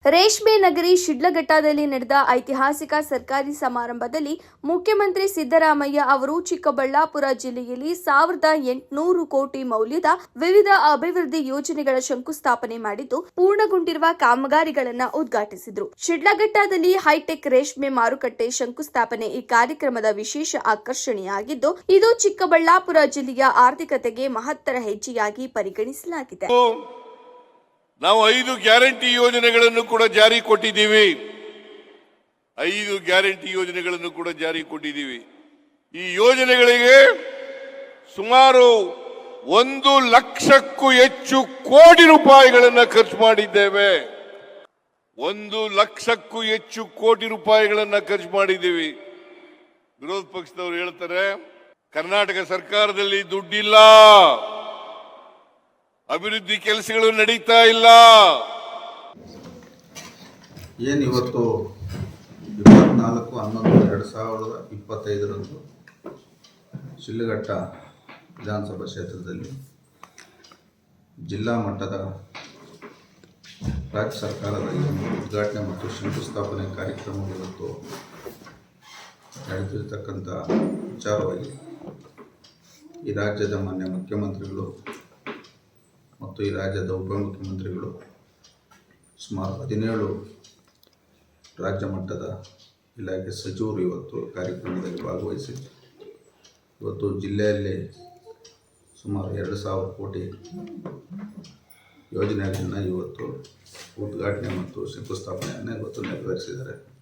ರೇಷ್ಮೆ ನಗರಿ ಶಿಡ್ಲಘಟ್ಟದಲ್ಲಿ ನಡೆದ ಐತಿಹಾಸಿಕ ಸರ್ಕಾರಿ ಸಮಾರಂಭದಲ್ಲಿ ಮುಖ್ಯಮಂತ್ರಿ ಸಿದ್ದರಾಮಯ್ಯ ಅವರು ಚಿಕ್ಕಬಳ್ಳಾಪುರ ಜಿಲ್ಲೆಯಲ್ಲಿ 1800 ಕೋಟಿ ಮೌಲ್ಯದ ವಿವಿಧ ಅಭಿವೃದ್ಧಿ ಯೋಜನೆಗಳ ಶಂಕುಸ್ಥಾಪನೆ ಮಾಡಿದ್ದು ಪೂರ್ಣಗೊಂಡಿರುವ ಕಾಮಗಾರಿಗಳನ್ನು ಉದ್ಘಾಟಿಸಿದರು. ಶಿಡ್ಲಘಟ್ಟದಲ್ಲಿ ಹೈಟೆಕ್ ರೇಷ್ಮೆ ಮಾರುಕಟ್ಟೆ ಶಂಕುಸ್ಥಾಪನೆ ಈ ಕಾರ್ಯಕ್ರಮದ ವಿಶೇಷ ಆಕರ್ಷಣೆಯಾಗಿದ್ದು, ಇದು ಚಿಕ್ಕಬಳ್ಳಾಪುರ ಜಿಲ್ಲೆಯ ಆರ್ಥಿಕತೆಗೆ ಮಹತ್ತರ ಹೆಜ್ಜೆಯಾಗಿ ಪರಿಗಣಿಸಲಾಗಿದೆ. ನಾವು 5 ಗ್ಯಾರಂಟಿ ಯೋಜನೆಗಳನ್ನು ಕೂಡ ಜಾರಿ ಕೊಟ್ಟಿದ್ದೀವಿ. 5 ಗ್ಯಾರಂಟಿ ಯೋಜನೆಗಳನ್ನು ಕೂಡ ಜಾರಿ ಕೊಟ್ಟಿದ್ದೀವಿ. ಈ ಯೋಜನೆಗಳಿಗೆ ಸುಮಾರು 1 ಲಕ್ಷಕ್ಕೂ ಹೆಚ್ಚು ಕೋಟಿ ರೂಪಾಯಿಗಳನ್ನು ಖರ್ಚು ಮಾಡಿದ್ದೇವೆ. 1 ಲಕ್ಷಕ್ಕೂ ಹೆಚ್ಚು ಕೋಟಿ ರೂಪಾಯಿಗಳನ್ನು ಖರ್ಚು ಮಾಡಿದ್ದೀವಿ. ವಿರೋಧ ಪಕ್ಷದವರು ಹೇಳ್ತಾರೆ ಕರ್ನಾಟಕ ಸರ್ಕಾರದಲ್ಲಿ ದುಡ್ಡಿಲ್ಲ, ಅಭಿವೃದ್ಧಿ ಕೆಲಸಗಳು ನಡೀತಾ ಇಲ್ಲ. ಏನಿವತ್ತು 24/11/2025 ಶಿಡ್ಲಘಟ್ಟ ವಿಧಾನಸಭಾ ಕ್ಷೇತ್ರದಲ್ಲಿ ಜಿಲ್ಲಾ ಮಟ್ಟದ ರಾಜ್ಯ ಸರ್ಕಾರದ ಉದ್ಘಾಟನೆ ಮತ್ತು ಶಂಕುಸ್ಥಾಪನೆ ಕಾರ್ಯಕ್ರಮ ಇವತ್ತು ನಡೆದಿರತಕ್ಕಂಥ ವಿಚಾರವಾಗಿ ಈ ರಾಜ್ಯದ ಮಾನ್ಯ ಮುಖ್ಯಮಂತ್ರಿಗಳು ಮತ್ತು ಈ ರಾಜ್ಯದ ಉಪಮುಖ್ಯಮಂತ್ರಿಗಳು ಸುಮಾರು 17 ರಾಜ್ಯ ಮಟ್ಟದ ಇಲಾಖೆ ಸಚಿವರು ಇವತ್ತು ಕಾರ್ಯಕ್ರಮದಲ್ಲಿ ಭಾಗವಹಿಸಿ ಇವತ್ತು ಜಿಲ್ಲೆಯಲ್ಲಿ ಸುಮಾರು 2000 ಕೋಟಿ ಯೋಜನೆಗಳನ್ನು ಇವತ್ತು ಉದ್ಘಾಟನೆ ಮತ್ತು ಶಂಕುಸ್ಥಾಪನೆಯನ್ನು ಇವತ್ತು ನೆರವೇರಿಸಿದ್ದಾರೆ.